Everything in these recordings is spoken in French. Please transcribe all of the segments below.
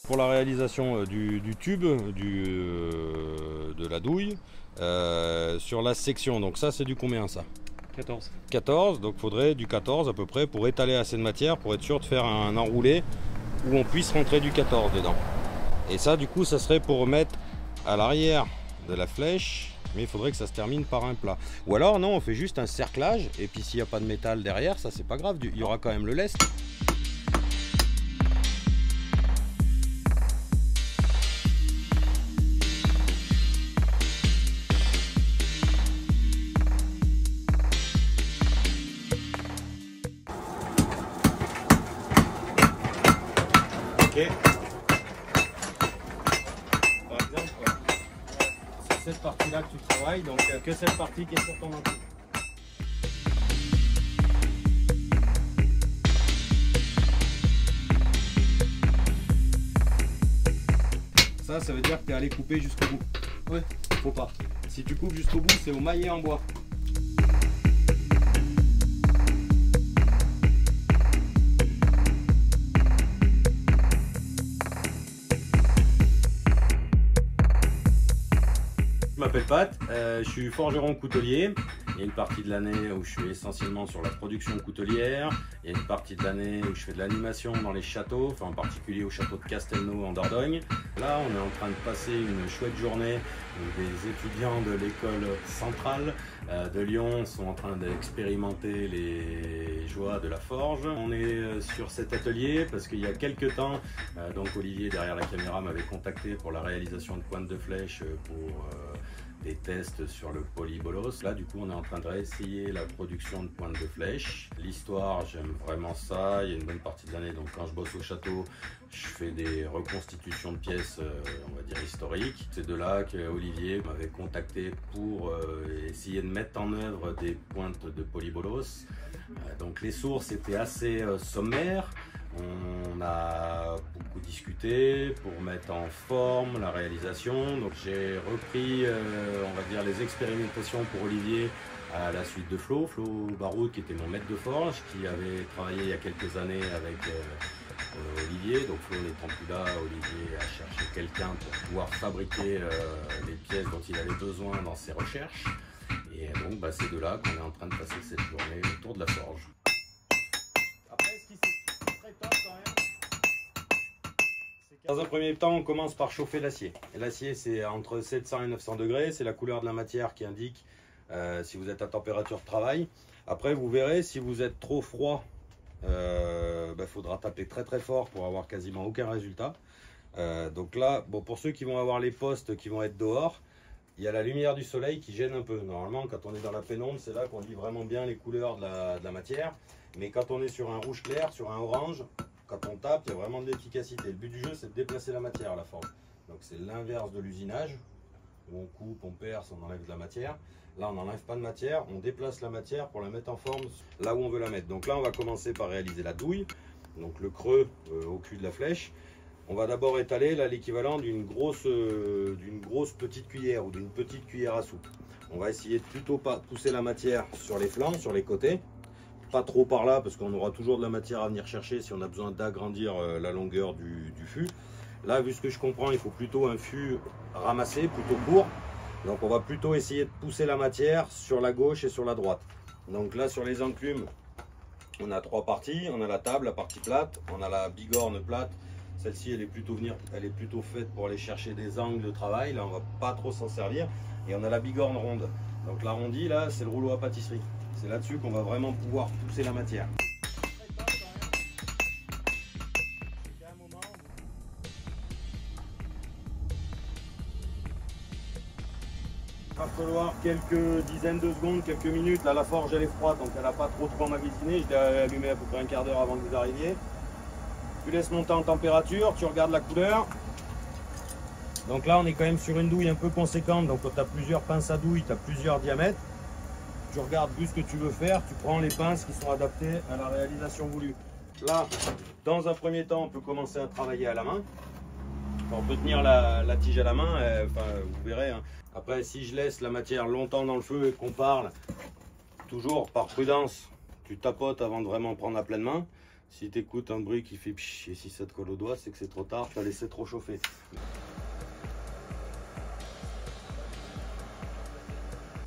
pour la réalisation du tube, de la douille, sur la section. Donc ça c'est du combien ça? 14. 14, donc il faudrait du 14 à peu près pour étaler assez de matière, pour être sûr de faire un enroulé où on puisse rentrer du 14 dedans. Et ça du coup ça serait pour mettre à l'arrière de la flèche, mais il faudrait que ça se termine par un plat. Ou alors non, on fait juste un cerclage, et puis s'il n'y a pas de métal derrière, ça c'est pas grave, il y aura quand même le lest. Par exemple, c'est cette partie-là que tu travailles, donc que cette partie qui est sur ton enclume. Ça veut dire que tu es allé couper jusqu'au bout. Ouais. Faut pas. Si tu coupes jusqu'au bout, c'est au maillet en bois. Je m'appelle Pat, je suis forgeron coutelier. Il y a une partie de l'année où je suis essentiellement sur la production coutelière. Il y a une partie de l'année où je fais de l'animation dans les châteaux, enfin en particulier au château de Castelnau en Dordogne. Là, on est en train de passer une chouette journée où des étudiants de l'école centrale de Lyon sont en train d'expérimenter les joies de la forge. On est sur cet atelier parce qu'il y a quelques temps, donc Olivier derrière la caméra m'avait contacté pour la réalisation de pointes de flèche pour des tests sur le polybolos. Là du coup on est en train de réessayer la production de pointes de flèche. L'histoire, j'aime vraiment ça. Il y a une bonne partie de l'année, donc quand je bosse au château, je fais des reconstitutions de pièces, on va dire historiques. C'est de là qu'Olivier m'avait contacté pour essayer de mettre en œuvre des pointes de polybolos. Donc les sources étaient assez sommaires. On a beaucoup discuté pour mettre en forme la réalisation. Donc j'ai repris, on va dire, les expérimentations pour Olivier à la suite de Flo Baroud, qui était mon maître de forge, qui avait travaillé il y a quelques années avec Olivier. Donc Flo n'étant plus là, Olivier a cherché quelqu'un pour pouvoir fabriquer les pièces dont il avait besoin dans ses recherches. Et donc c'est de là qu'on est en train de passer cette journée autour de la forge. Dans un premier temps, on commence par chauffer l'acier. L'acier, c'est entre 700 et 900 degrés. C'est la couleur de la matière qui indique si vous êtes à température de travail. Après, vous verrez, si vous êtes trop froid, faudra taper très très fort pour avoir quasiment aucun résultat. Donc là, bon, pour ceux qui vont avoir les postes qui vont être dehors, il y a la lumière du soleil qui gêne un peu. Normalement, quand on est dans la pénombre, c'est là qu'on lit vraiment bien les couleurs de la matière. Mais quand on est sur un rouge clair, sur un orange, quand on tape, il y a vraiment de l'efficacité. Le but du jeu, c'est de déplacer la matière à la forge. Donc c'est l'inverse de l'usinage, où on coupe, on perce, on enlève de la matière. Là, on n'enlève pas de matière, on déplace la matière pour la mettre en forme là où on veut la mettre. Donc là, on va commencer par réaliser la douille, donc le creux au cul de la flèche. On va d'abord étaler l'équivalent d'une grosse petite cuillère ou d'une petite cuillère à soupe. On va essayer de plutôt pas pousser la matière sur les flancs, sur les côtés. Pas trop par là parce qu'on aura toujours de la matière à venir chercher si on a besoin d'agrandir la longueur du fût. Là, vu ce que je comprends, il faut plutôt un fût ramassé, plutôt court. Donc on va plutôt essayer de pousser la matière sur la gauche et sur la droite. Donc là, sur les enclumes, on a trois parties. On a la table, la partie plate. On a la bigorne plate. Celle-ci, elle est plutôt faite pour aller chercher des angles de travail. Là, on va pas trop s'en servir. Et on a la bigorne ronde. Donc l'arrondi, là, c'est le rouleau à pâtisserie. C'est là-dessus qu'on va vraiment pouvoir pousser la matière. Il va falloir quelques dizaines de secondes, quelques minutes. Là, la forge, elle est froide, donc elle n'a pas trop emmagasiné. Je l'ai allumé à peu près un quart d'heure avant que vous arriviez. Tu laisses monter en température, tu regardes la couleur. Donc là, on est quand même sur une douille un peu conséquente. Donc tu as plusieurs pinces à douille, tu as plusieurs diamètres. Tu regardes plus ce que tu veux faire, tu prends les pinces qui sont adaptées à la réalisation voulue. Là, dans un premier temps, on peut commencer à travailler à la main. On peut tenir la tige à la main, vous verrez. Hein. Après, si je laisse la matière longtemps dans le feu et qu'on parle, toujours par prudence, tu tapotes avant de vraiment prendre à pleine main. Si tu écoutes un bruit qui fait pch et si ça te colle au doigt, c'est que c'est trop tard, tu as laissé trop chauffer.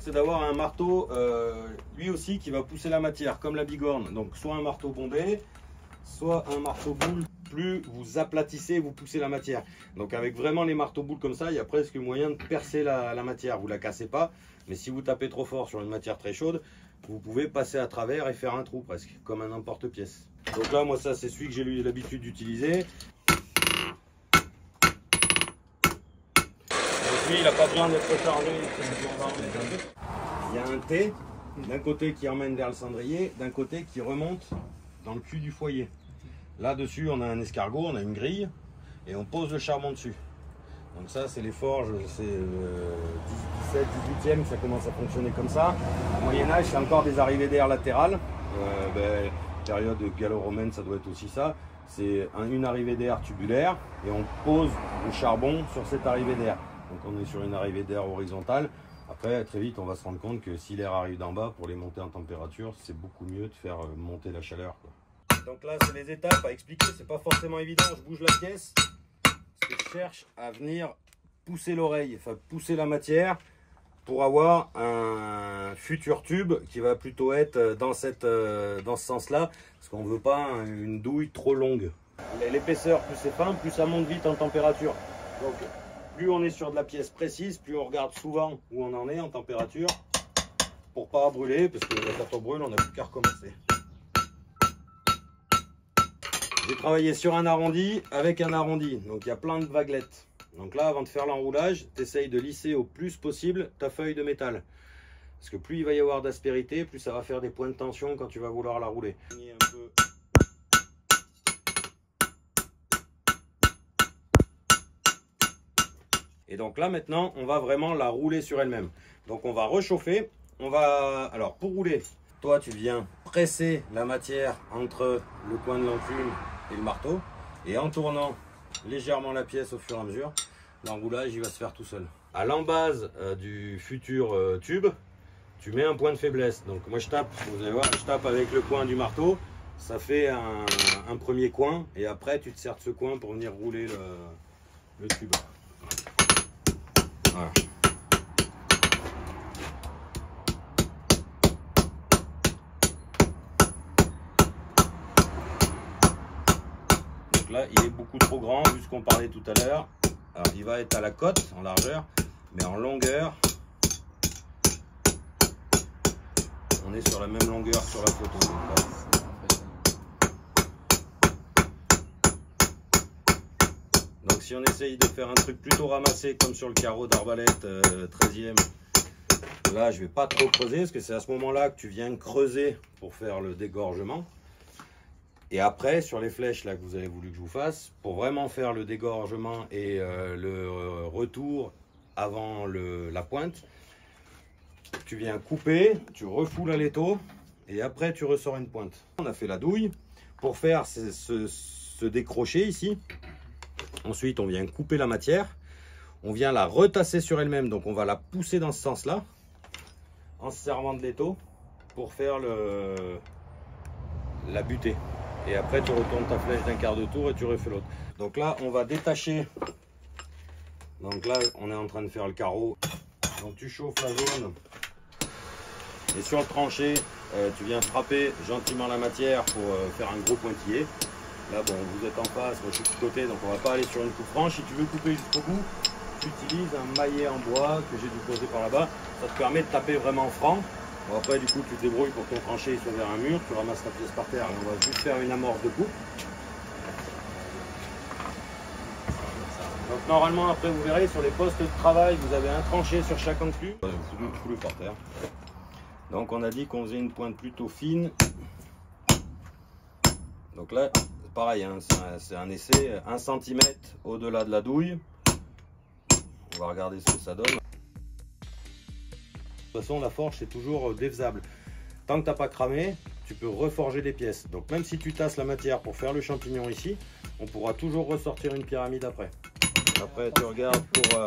C'est d'avoir un marteau, lui aussi, qui va pousser la matière, comme la bigorne. Donc soit un marteau bombé, soit un marteau boule. Plus vous aplatissez, vous poussez la matière. Donc avec vraiment les marteaux boules comme ça, il y a presque moyen de percer la matière. Vous la cassez pas, mais si vous tapez trop fort sur une matière très chaude, vous pouvez passer à travers et faire un trou presque, comme un emporte-pièce. Donc là, moi ça c'est celui que j'ai eu l'habitude d'utiliser. Lui, il n'a pas besoin d'être chargé. Il y a un T d'un côté qui emmène vers le cendrier, d'un côté qui remonte dans le cul du foyer. Là-dessus, on a un escargot, on a une grille et on pose le charbon dessus. Donc ça, c'est les forges, c'est 17, 18e que ça commence à fonctionner comme ça. Au Moyen-Âge, c'est encore des arrivées d'air latérales. Période gallo-romaine, ça doit être aussi ça. C'est une arrivée d'air tubulaire et on pose le charbon sur cette arrivée d'air. Donc on est sur une arrivée d'air horizontale. Après, très vite, on va se rendre compte que si l'air arrive d'en bas, pour les monter en température, c'est beaucoup mieux de faire monter la chaleur, quoi. Donc là, c'est les étapes à expliquer, c'est pas forcément évident. Je bouge la pièce, parce que je cherche à venir pousser l'oreille, enfin pousser la matière pour avoir un futur tube qui va plutôt être dans ce sens-là, parce qu'on veut pas une douille trop longue. L'épaisseur, plus c'est fin, plus ça monte vite en température. Donc plus on est sur de la pièce précise, plus on regarde souvent où on en est en température pour pas brûler, parce que quand on brûle, on n'a plus qu'à recommencer. J'ai travaillé sur un arrondi avec un arrondi, donc il y a plein de vaguelettes. Donc là, avant de faire l'enroulage, tu essayes de lisser au plus possible ta feuille de métal. Parce que plus il va y avoir d'aspérité, plus ça va faire des points de tension quand tu vas vouloir la rouler. Et donc là maintenant, on va vraiment la rouler sur elle-même. Donc on va réchauffer. Alors pour rouler, toi tu viens presser la matière entre le coin de l'enclume et le marteau. Et en tournant légèrement la pièce au fur et à mesure, l'enroulage il va se faire tout seul. À l'embase du futur tube, tu mets un point de faiblesse. Donc moi je tape, vous allez voir, je tape avec le coin du marteau. Ça fait un premier coin. Et après tu te sers de ce coin pour venir rouler le tube. Voilà. Donc là, il est beaucoup trop grand vu ce qu'on parlait tout à l'heure. Alors, il va être à la cote en largeur, mais en longueur, on est sur la même longueur sur la photo. Donc si on essaye de faire un truc plutôt ramassé comme sur le carreau d'arbalète 13e, là je vais pas trop creuser parce que c'est à ce moment-là que tu viens creuser pour faire le dégorgement. Et après sur les flèches là que vous avez voulu que je vous fasse, pour vraiment faire le dégorgement et le retour avant la pointe, tu viens couper, tu refoules à l'étau et après tu ressors une pointe. On a fait la douille pour faire ce décroché ici. Ensuite, on vient couper la matière, on vient la retasser sur elle-même, donc on va la pousser dans ce sens-là, en se servant de l'étau pour faire la butée. Et après, tu retournes ta flèche d'un quart de tour et tu refais l'autre. Donc là, on va détacher. Donc là, on est en train de faire le carreau. Donc tu chauffes la zone. Et sur le tranché, tu viens frapper gentiment la matière pour faire un gros pointillé. Là, bon, vous êtes en face, moi je suis de côté, donc on va pas aller sur une coupe franche. Si tu veux couper jusqu'au bout, tu utilises un maillet en bois que j'ai déposé par là-bas. Ça te permet de taper vraiment franc. Bon, après, du coup, tu te débrouilles pour que ton tranché soit vers un mur. Tu ramasses ta pièce par terre et on va juste faire une amorce de coupe. Donc normalement, après, vous verrez, sur les postes de travail, vous avez un tranché sur chaque enclume. Foule par terre. Donc on a dit qu'on faisait une pointe plutôt fine. Donc là, pareil, hein, c'est un essai, 1 cm au-delà de la douille. On va regarder ce que ça donne. De toute façon, la forge, c'est toujours défaisable. Tant que tu n'as pas cramé, tu peux reforger des pièces. Donc même si tu tasses la matière pour faire le champignon ici, on pourra toujours ressortir une pyramide après. Après, tu regardes pour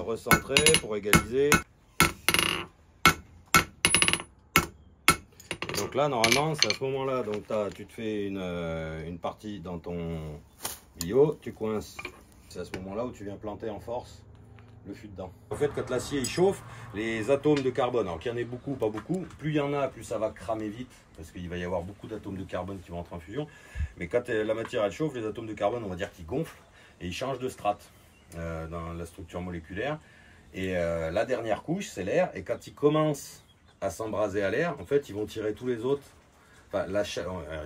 recentrer, pour égaliser. Et Donc là, normalement, c'est à ce moment-là. Donc tu te fais une partie dans ton bio, tu coinces. C'est à ce moment-là où tu viens planter en force le fût dedans. En fait, quand l'acier il chauffe, les atomes de carbone, alors qu'il y en ait beaucoup, pas beaucoup, plus il y en a, plus ça va cramer vite, parce qu'il va y avoir beaucoup d'atomes de carbone qui vont entrer en fusion. Mais quand la matière elle chauffe, les atomes de carbone, on va dire qu'ils gonflent et ils changent de strate dans la structure moléculaire. Et la dernière couche, c'est l'air. Et quand ils commencent à s'embraser à l'air, en fait, ils vont tirer tous les autres. Enfin,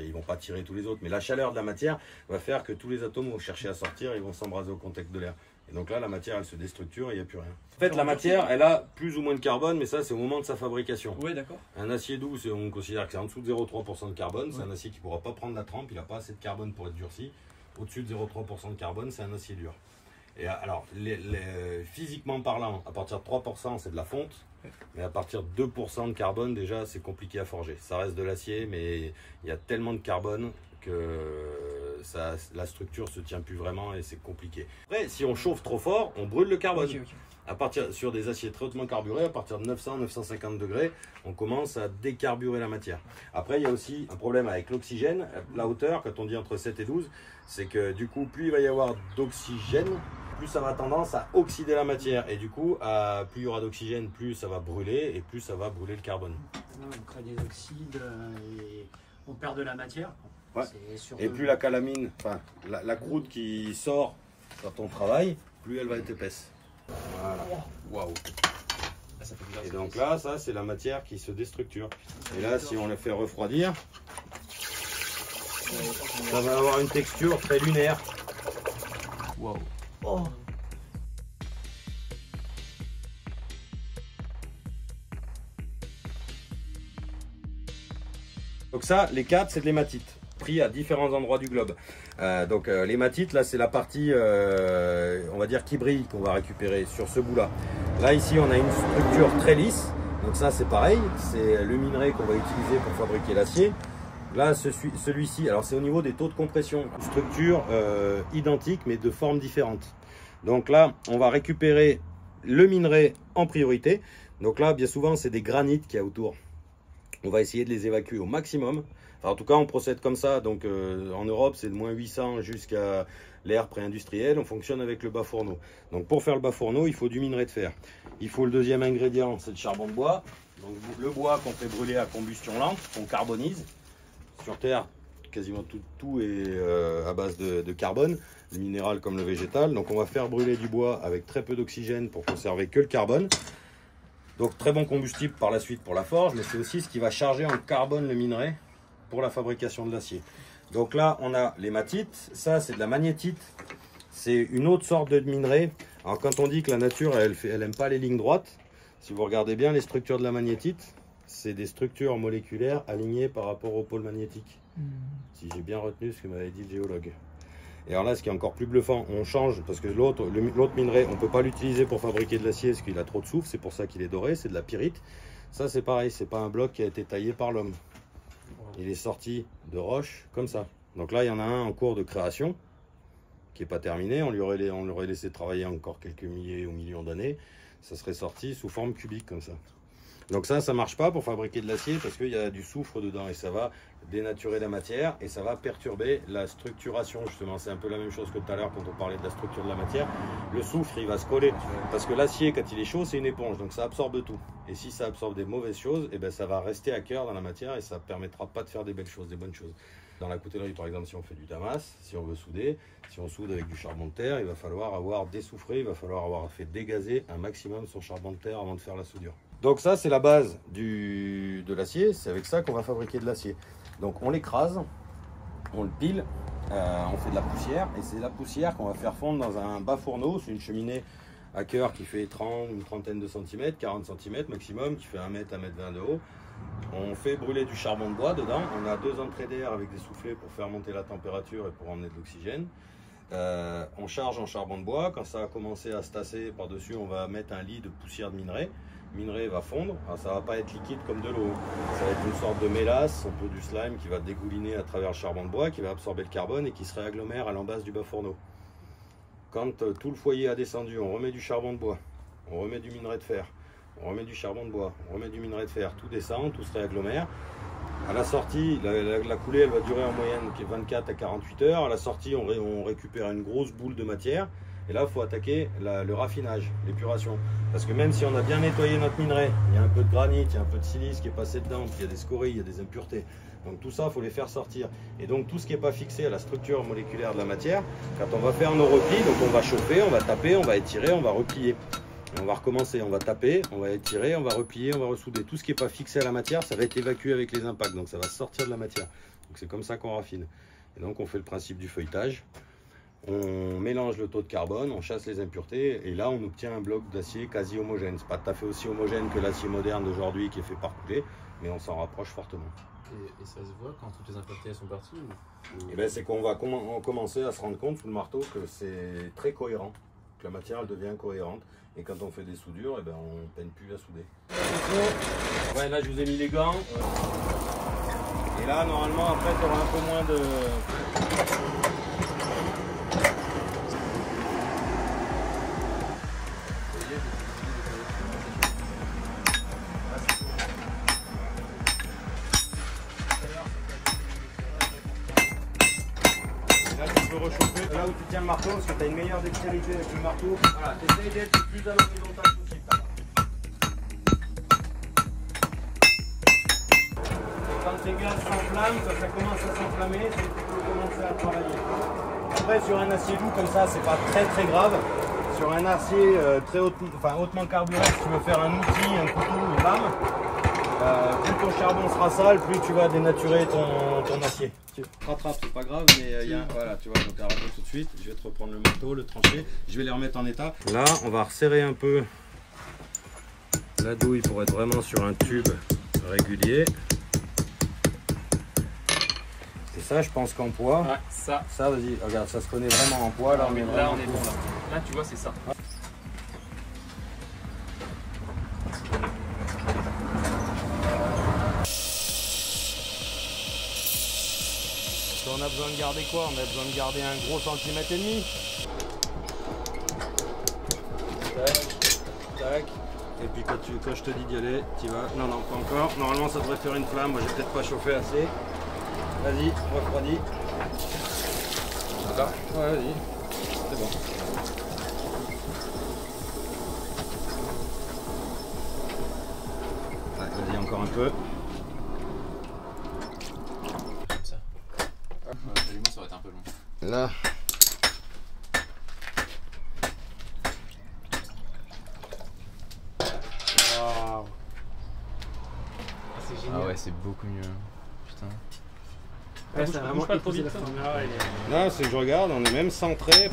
ils vont pas tirer tous les autres, mais la chaleur de la matière va faire que tous les atomes vont chercher à sortir et vont s'embraser au contact de l'air. Et donc là, la matière, elle se déstructure et il n'y a plus rien. En fait, la matière, elle a plus ou moins de carbone, mais ça, c'est au moment de sa fabrication. Oui, d'accord. Un acier doux, on considère que c'est en dessous de 0,3% de carbone. C'est un acier qui ne pourra pas prendre la trempe, il n'a pas assez de carbone pour être durci. Au-dessus de 0,3% de carbone, c'est un acier dur. Et alors, physiquement parlant, à partir de 3%, c'est de la fonte. Mais à partir de 2% de carbone, déjà, c'est compliqué à forger. Ça reste de l'acier, mais il y a tellement de carbone que la structure se tient plus vraiment et c'est compliqué. Après, si on chauffe trop fort, on brûle le carbone. Okay. À partir, sur des aciers très hautement carburés, à partir de 900-950 degrés, on commence à décarburer la matière. Après, il y a aussi un problème avec l'oxygène. La hauteur, quand on dit entre 7 et 12, c'est que du coup, plus il va y avoir d'oxygène, plus ça va tendance à oxyder la matière. Et du coup, plus il y aura d'oxygène, plus ça va brûler et plus ça va brûler le carbone. On crée des oxydes et on perd de la matière. Ouais. Et plus la calamine, enfin la croûte qui sort quand on travaille, plus elle va être épaisse. Voilà. Waouh. Et donc là, ça c'est la matière qui se déstructure. Et là, si on la fait refroidir, ça va avoir une texture très lunaire. Waouh. Oh. Donc ça, les 4, c'est de l'hématite, pris à différents endroits du globe. L'hématite, là, c'est la partie, on va dire, qui brille, qu'on va récupérer sur ce bout-là. Là, ici, on a une structure très lisse. Donc ça, c'est pareil, c'est le minerai qu'on va utiliser pour fabriquer l'acier. Là, celui-ci, alors c'est au niveau des taux de compression. Structure identique, mais de forme différente. Donc là, on va récupérer le minerai en priorité. Donc là, bien souvent, c'est des granites qu'il y a autour. On va essayer de les évacuer au maximum. Enfin, en tout cas, on procède comme ça. Donc, en Europe, c'est de moins 800 jusqu'à l'ère pré-industrielle. On fonctionne avec le bas fourneau. Donc, pour faire le bas fourneau, il faut du minerai de fer. Il faut le deuxième ingrédient, c'est le charbon de bois. Donc, le bois qu'on fait brûler à combustion lente, qu'on carbonise. Sur Terre, quasiment tout est à base de carbone, le minéral comme le végétal. Donc, on va faire brûler du bois avec très peu d'oxygène pour conserver que le carbone. Donc très bon combustible par la suite pour la forge, mais c'est aussi ce qui va charger en carbone le minerai pour la fabrication de l'acier. Donc là, on a l'hématite, ça c'est de la magnétite, c'est une autre sorte de minerai. Alors quand on dit que la nature, elle aime pas les lignes droites, si vous regardez bien les structures de la magnétite, c'est des structures moléculaires alignées par rapport au pôle magnétique. Si j'ai bien retenu ce que m'avait dit le géologue. Et alors là, ce qui est encore plus bluffant, on change, parce que l'autre minerai, on ne peut pas l'utiliser pour fabriquer de l'acier, parce qu'il a trop de soufre, c'est pour ça qu'il est doré, c'est de la pyrite. Ça, c'est pareil, c'est pas un bloc qui a été taillé par l'homme. Il est sorti de roche, comme ça. Donc là, il y en a un en cours de création, qui n'est pas terminé. On lui aurait laissé travailler encore quelques milliers ou millions d'années. Ça serait sorti sous forme cubique, comme ça. Donc ça ne marche pas pour fabriquer de l'acier parce qu'il y a du soufre dedans et ça va dénaturer la matière et ça va perturber la structuration justement. C'est un peu la même chose que tout à l'heure quand on parlait de la structure de la matière. Le soufre, il va se coller parce que l'acier, quand il est chaud, c'est une éponge, donc ça absorbe tout. Et si ça absorbe des mauvaises choses, et ben ça va rester à cœur dans la matière et ça ne permettra pas de faire des belles choses, des bonnes choses. Dans la coutellerie, par exemple, si on fait du damas, si on veut souder, si on soude avec du charbon de terre, il va falloir avoir dessoufré, il va falloir avoir fait dégazer un maximum son charbon de terre avant de faire la soudure. Donc ça, c'est la base de l'acier, c'est avec ça qu'on va fabriquer de l'acier. Donc on l'écrase, on le pile, on fait de la poussière, et c'est la poussière qu'on va faire fondre dans un bas fourneau, c'est une cheminée à cœur qui fait une trentaine de centimètres, 40 cm maximum, qui fait 1 mètre, 1 mètre 20 de haut. On fait brûler du charbon de bois dedans, on a 2 entrées d'air avec des soufflets pour faire monter la température et pour emmener de l'oxygène. On charge en charbon de bois, quand ça a commencé à se tasser par-dessus, on va mettre un lit de poussière de minerai. Le minerai va fondre, alors ça va pas être liquide comme de l'eau, ça va être une sorte de mélasse, un peu du slime qui va dégouliner à travers le charbon de bois, qui va absorber le carbone et qui se réagglomère à l'embase du bas fourneau. Quand tout le foyer a descendu, on remet du charbon de bois, on remet du minerai de fer, on remet du charbon de bois, on remet du minerai de fer, tout descend, tout se réagglomère. À la sortie, la coulée elle va durer en moyenne 24 à 48 heures. À la sortie, on récupère une grosse boule de matière. Et là, il faut attaquer le raffinage, l'épuration. Parce que même si on a bien nettoyé notre minerai, il y a un peu de granit, il y a un peu de silice qui est passé dedans, puis il y a des scories, il y a des impuretés. Donc tout ça, il faut les faire sortir. Et donc tout ce qui n'est pas fixé à la structure moléculaire de la matière, quand on va faire nos replis, donc on va chauffer, on va taper, on va étirer, on va replier. Et on va recommencer, on va taper, on va étirer, on va replier, on va ressouder. Tout ce qui n'est pas fixé à la matière, ça va être évacué avec les impacts, donc ça va sortir de la matière. Donc c'est comme ça qu'on raffine. Et donc on fait le principe du feuilletage. On mélange le taux de carbone, on chasse les impuretés et là on obtient un bloc d'acier quasi homogène. C'est pas tout à fait aussi homogène que l'acier moderne d'aujourd'hui qui est fait par coulée, mais on s'en rapproche fortement. Et ça se voit quand toutes les impuretés sont parties ou... Et ben c'est qu'on va commencer à se rendre compte sous le marteau que c'est très cohérent, que la matière elle devient cohérente. Et quand on fait des soudures, et ben on peine plus à souder. Ouais, là je vous ai mis les gants. Et là normalement après tu auras un peu moins de... Rechauffer là où tu tiens le marteau parce que tu as une meilleure dextérité avec le marteau. Voilà, tu essayes d'être le plus à l'horizontale possible. Quand ces gaz s'enflamment, quand ça commence à s'enflammer, c'est que tu peux commencer à travailler. Après sur un acier doux comme ça, c'est pas très grave. Sur un acier hautement carburé, si tu veux faire un outil, un couteau, une lame, plus ton charbon sera sale, plus tu vas dénaturer ton acier. Tu rattrapes, c'est pas grave, mais voilà, tu vois, donc arrête tout de suite. Je vais te reprendre le marteau, le trancher, je vais les remettre en état. Là, on va resserrer un peu la douille pour être vraiment sur un tube régulier. Et ça, je pense qu'en poids, ouais, ça vas-y, regarde, ça se connaît vraiment en poids. Là, on est bon là. Là, tu vois, c'est ça. On a besoin de garder quoi? On a besoin de garder un gros centimètre et demi. Tac, tac. Et puis quand je te dis d'y aller, tu vas. Non, non, pas encore. Normalement, ça devrait faire une flamme. Moi, j'ai peut-être pas chauffé assez. Vas-y, refroidis. Voilà. Ouais, vas-y. C'est bon. Ouais, vas-y, encore un peu. Ça va être un peu long. Là. Wow. C'est génial. Ah ouais, c'est beaucoup mieux. Putain. Ouais, ça bouge pas trop vite. Là, c'est que je regarde, on est même centré.